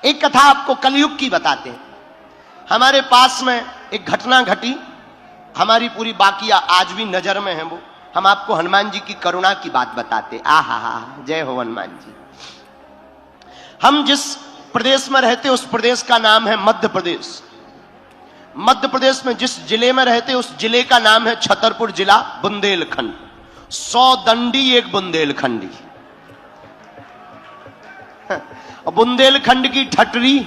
एक कथा आपको कलयुग की बताते हैं। हमारे पास में एक घटना घटी, हमारी पूरी बाकिया आज भी नजर में है वो। हम आपको हनुमान जी की करुणा की बात बताते। आहा हा, जय हो हनुमान जी। हम जिस प्रदेश में रहते उस प्रदेश का नाम है मध्य प्रदेश। मध्य प्रदेश में जिस जिले में रहते उस जिले का नाम है छतरपुर जिला, बुंदेलखंड। 100 दंडी एक बुंदेलखंडी। बुंदेलखंड की ठटरी,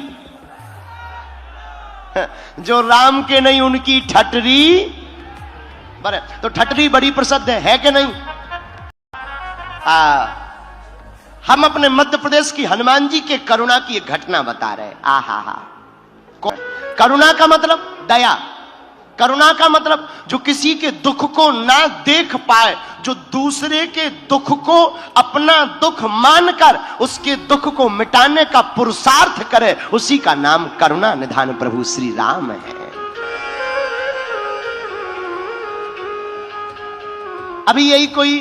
जो राम के नहीं उनकी ठटरी। बरे तो ठटरी बड़ी प्रसिद्ध है कि नहीं? हम अपने मध्य प्रदेश की हनुमान जी के करुणा की एक घटना बता रहे। आहा हा, करुणा का मतलब दया। करुणा का मतलब जो किसी के दुख को ना देख पाए, जो दूसरे के दुख को अपना दुख मानकर उसके दुख को मिटाने का पुरुषार्थ करे, उसी का नाम करुणा निधान प्रभु श्री राम है। अभी यही कोई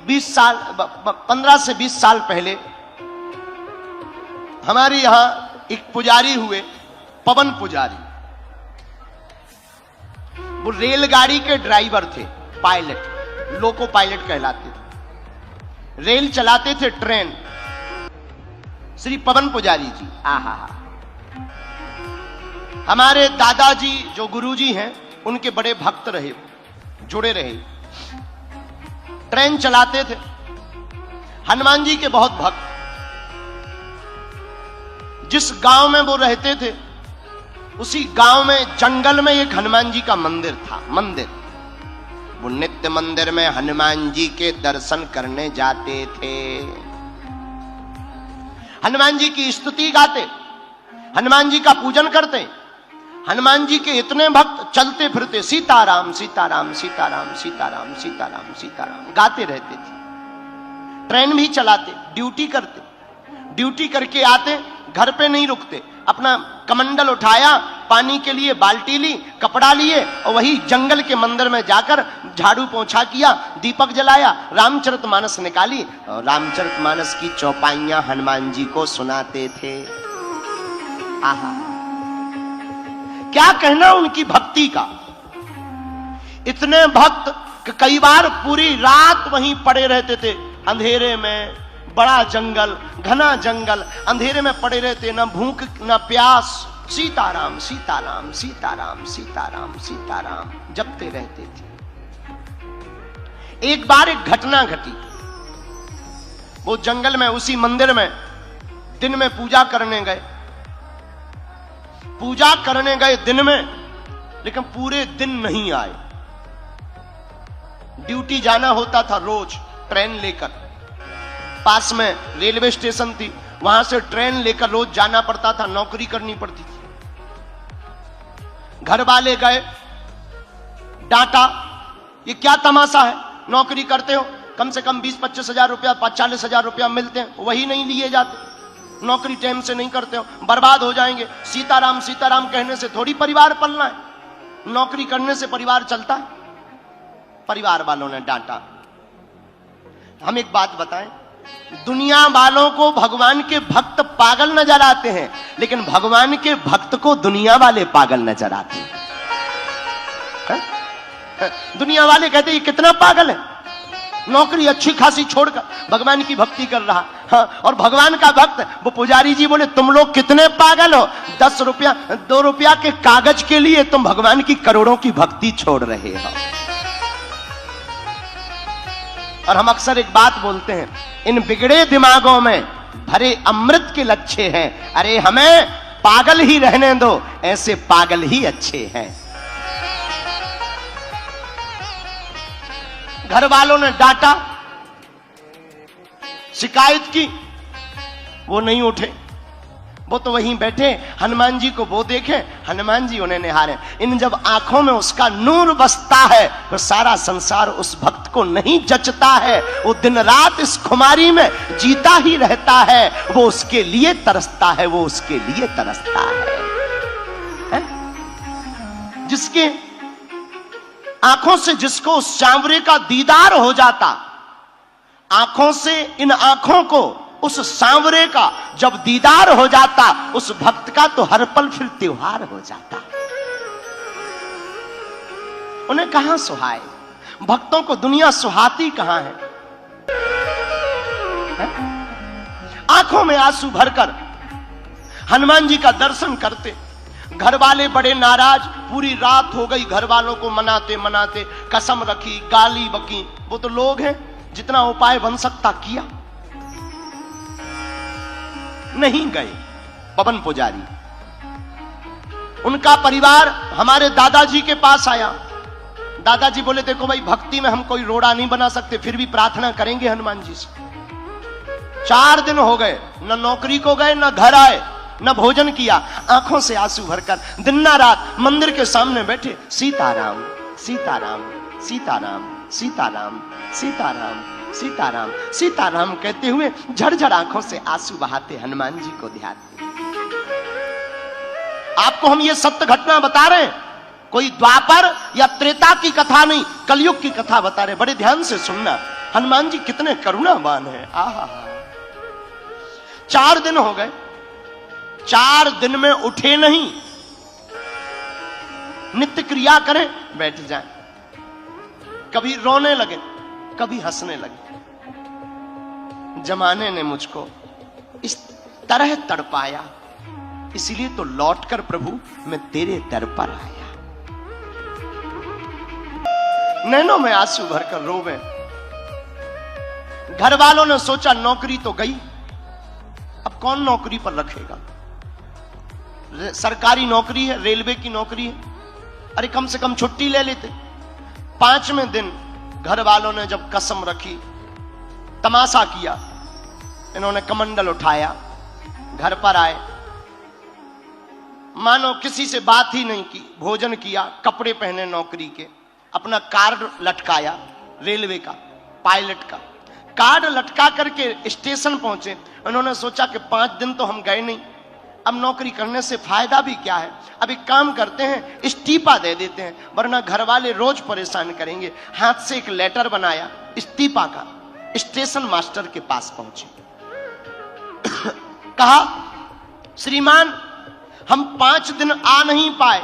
20 साल 15 से 20 साल पहले हमारे यहां एक पुजारी हुए, पवन पुजारी। वो रेलगाड़ी के ड्राइवर थे, पायलट, लोको पायलट कहलाते थे। रेल चलाते थे, ट्रेन। श्री पवन पुजारी जी, आहा हा। हमारे दादाजी जो गुरुजी हैं, उनके बड़े भक्त रहे, जुड़े रहे। ट्रेन चलाते थे, हनुमान जी के बहुत भक्त। जिस गांव में वो रहते थे उसी गांव में जंगल में एक हनुमान जी का मंदिर था। मंदिर, वो नित्य मंदिर में हनुमान जी के दर्शन करने जाते थे, हनुमान जी की स्तुति गाते, हनुमान जी का पूजन करते। हनुमान जी के इतने भक्त चलते फिरते सीताराम सीताराम सीताराम सीताराम सीताराम सीताराम गाते रहते थे। ट्रेन भी चलाते, ड्यूटी करते, ड्यूटी करके आते, घर पे नहीं रुकते, अपना कमंडल उठाया, पानी के लिए बाल्टी ली, कपड़ा लिए और वही जंगल के मंदिर में जाकर झाड़ू पोंछा किया, दीपक जलाया, रामचरितमानस निकाली और रामचरितमानस की चौपाइयां हनुमान जी को सुनाते थे। आहा, क्या कहना उनकी भक्ति का। इतने भक्त कि कई बार पूरी रात वहीं पड़े रहते थे, अंधेरे में, बड़ा जंगल, घना जंगल, अंधेरे में पड़े रहते, ना भूख ना प्यास, सीताराम सीताराम सीताराम सीताराम सीताराम जपते रहते थे। एक बार एक घटना घटी। वो जंगल में उसी मंदिर में दिन में पूजा करने गए। पूजा करने गए दिन में, लेकिन पूरे दिन नहीं आए। ड्यूटी जाना होता था रोज ट्रेन लेकर, पास में रेलवे स्टेशन थी, वहां से ट्रेन लेकर रोज जाना पड़ता था, नौकरी करनी पड़ती थी। घर वाले गए, डांटा, ये क्या तमाशा है, नौकरी करते हो, कम से कम 20-25 हजार रुपया, 40 हजार रुपया मिलते हैं, वही नहीं लिए जाते। नौकरी टाइम से नहीं करते हो, बर्बाद हो जाएंगे। सीताराम सीताराम कहने से थोड़ी परिवार पलना है, नौकरी करने से परिवार चलता है। परिवार वालों ने डांटा। हम एक बात बताएं, दुनिया वालों को भगवान के भक्त पागल नजर आते हैं, लेकिन भगवान के भक्त को दुनिया वाले पागल नजर आते हैं। दुनिया वाले कहते हैं ये कितना पागल है, नौकरी अच्छी खासी छोड़कर भगवान की भक्ति कर रहा। हाँ, और भगवान का भक्त वो पुजारी जी बोले तुम लोग कितने पागल हो, 10 रुपया 2 रुपया के कागज के लिए तुम भगवान की करोड़ों की भक्ति छोड़ रहे हो। और हम अक्सर एक बात बोलते हैं, इन बिगड़े दिमागों में भरे अमृत के लच्छे हैं। अरे हमें पागल ही रहने दो, ऐसे पागल ही अच्छे हैं। घर वालों ने डांटा, शिकायत की, वो नहीं उठे। वो तो वहीं बैठे, हनुमान जी को वो देखे, हनुमान जी उन्हें निहारे। इन जब आंखों में उसका नूर बसता है तो सारा संसार उस भक्त को नहीं जचता है। वो दिन रात इस खुमारी में जीता ही रहता है, वो उसके लिए तरसता है, वो उसके लिए तरसता है? जिसके आंखों से जिसको उस सांवरे का दीदार हो जाता, आंखों से इन आंखों को उस सांवरे का जब दीदार हो जाता, उस भक्त का तो हर पल फिर त्योहार हो जाता। उन्हें कहां सुहाए, भक्तों को दुनिया सुहाती कहां है? आंखों में आंसू भरकर हनुमान जी का दर्शन करते। घर वाले बड़े नाराज, पूरी रात हो गई घर वालों को मनाते मनाते, कसम रखी, गाली बकी। वो तो लोग हैं, जितना उपाय बन सकता किया, नहीं गए। पवन पुजारी, उनका परिवार हमारे दादाजी के पास आया। दादाजी बोले देखो भाई, भक्ति में हम कोई रोड़ा नहीं बना सकते, फिर भी प्रार्थना करेंगे हनुमान जी से। 4 दिन हो गए, न नौकरी को गए, न घर आए, न भोजन किया। आंखों से आंसू भरकर दिन ना रात मंदिर के सामने बैठे, सीताराम सीताराम सीताराम सीताराम सीताराम सीताराम सीताराम कहते हुए झरझर आंखों से आंसू बहाते हनुमान जी को ध्यान। आपको हम ये सत्य घटना बता रहे हैं, कोई द्वापर या त्रेता की कथा नहीं, कलयुग की कथा बता रहे। बड़े ध्यान से सुनना, हनुमान जी कितने करुणावान हैं। आहा, 4 दिन हो गए, 4 दिन में उठे नहीं, नित्य क्रिया करें, बैठ जाएं, कभी रोने लगे, कभी हंसने लगे। जमाने ने मुझको इस तरह तड़पाया, इसलिए तो लौटकर प्रभु मैं तेरे दर पर आया। नैनों में आंसू भरकर रोवे। घर वालों ने सोचा नौकरी तो गई, अब कौन नौकरी पर रखेगा? सरकारी नौकरी है, रेलवे की नौकरी है, अरे कम से कम छुट्टी ले लेते। 5वें दिन घर वालों ने जब कसम रखी, तमाशा किया, इन्होंने कमंडल उठाया, घर पर आए, मानो किसी से बात ही नहीं की, भोजन किया, कपड़े पहने नौकरी के, अपना कार्ड लटकाया, रेलवे का, पायलट का कार्ड लटका करके स्टेशन पहुंचे। उन्होंने सोचा कि 5 दिन तो हम गए नहीं, अब नौकरी करने से फायदा भी क्या है, अब एक काम करते हैं, इस्तीफा दे देते हैं, वरना घर वाले रोज परेशान करेंगे। हाथ से एक लेटर बनाया इस्तीफा का, स्टेशन मास्टर के पास पहुंचे, कहा श्रीमान हम 5 दिन आ नहीं पाए,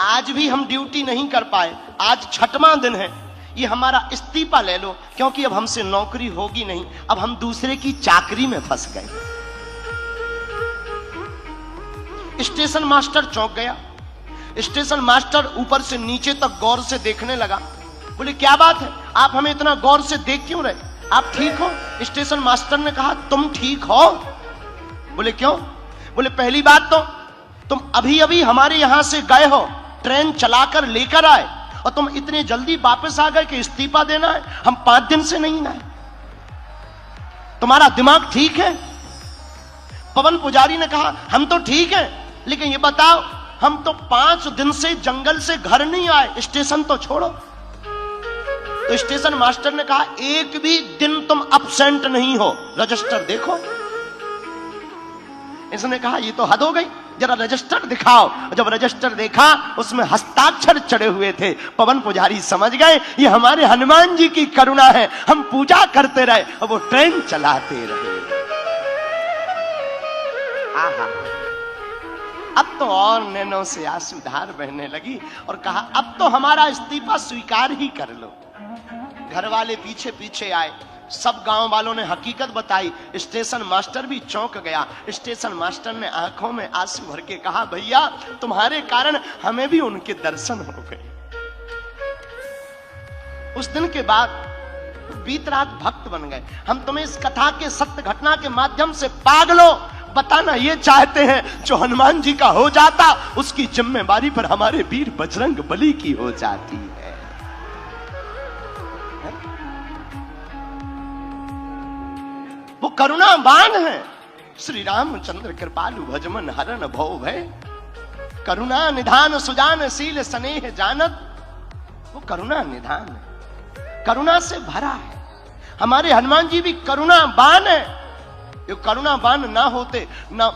आज भी हम ड्यूटी नहीं कर पाए, आज 6वां दिन है, ये हमारा इस्तीफा ले लो, क्योंकि अब हमसे नौकरी होगी नहीं, अब हम दूसरे की चाकरी में फंस गए। स्टेशन मास्टर चौंक गया। स्टेशन मास्टर ऊपर से नीचे तक गौर से देखने लगा। बोले क्या बात है, आप हमें इतना गौर से देख क्यों रहे, आप ठीक हो? स्टेशन मास्टर ने कहा तुम ठीक हो? बोले क्यों? बोले पहली बात तो तुम अभी अभी हमारे यहां से गए हो, ट्रेन चलाकर लेकर आए, और तुम इतने जल्दी वापस आ गए कि इस्तीफा देना है। हम 5 दिन से नहीं आए, तुम्हारा दिमाग ठीक है? पवन पुजारी ने कहा हम तो ठीक हैं, लेकिन ये बताओ हम तो 5 दिन से जंगल से घर नहीं आए, स्टेशन तो छोड़ो। तो स्टेशन मास्टर ने कहा एक भी दिन तुम अब्सेंट नहीं हो, रजिस्टर देखो। इसने कहा ये तो हद हो गई, जरा रजिस्टर दिखाओ। जब रजिस्टर देखा उसमें हस्ताक्षर चढ़े हुए थे। पवन पुजारी समझ गए ये हमारे हनुमान जी की करुणा है, हम पूजा करते रहे और वो ट्रेन चलाते रहे। आहा, अब तो और नैनों से आंसूधार बहने लगी और कहा अब तो हमारा इस्तीफा स्वीकार ही कर लो। घर वाले पीछे पीछे आए, सब गांव वालों ने हकीकत बताई। स्टेशन मास्टर भी चौंक गया। स्टेशन मास्टर ने आंखों में आंसू भर के कहा भैया तुम्हारे कारण हमें भी उनके दर्शन हो गए। उस दिन के बाद बीत रात भक्त बन गए। हम तुम्हें इस कथा के सत्य घटना के माध्यम से पागलों बताना ये चाहते हैं, जो हनुमान जी का हो जाता उसकी जिम्मेवारी पर हमारे वीर बजरंग बली की हो जाती है। वो करुणावान है। श्री रामचंद्र कृपालु भजमन हरण भव भय, करुणा निधान सुजान शील स्नेह जानत। वो करुणा निधान है, करुणा से भरा है। हमारे हनुमान जी भी करुणावान है। ये करुणावान ना होते, ना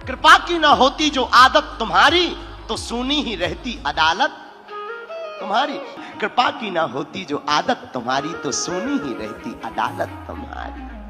कृपा की ना होती जो आदत तुम्हारी, तो सुनी ही रहती अदालत। तुम्हारी, कृपा की ना होती जो आदत तुम्हारी, तो सोनी ही रहती अदालत तुम्हारी।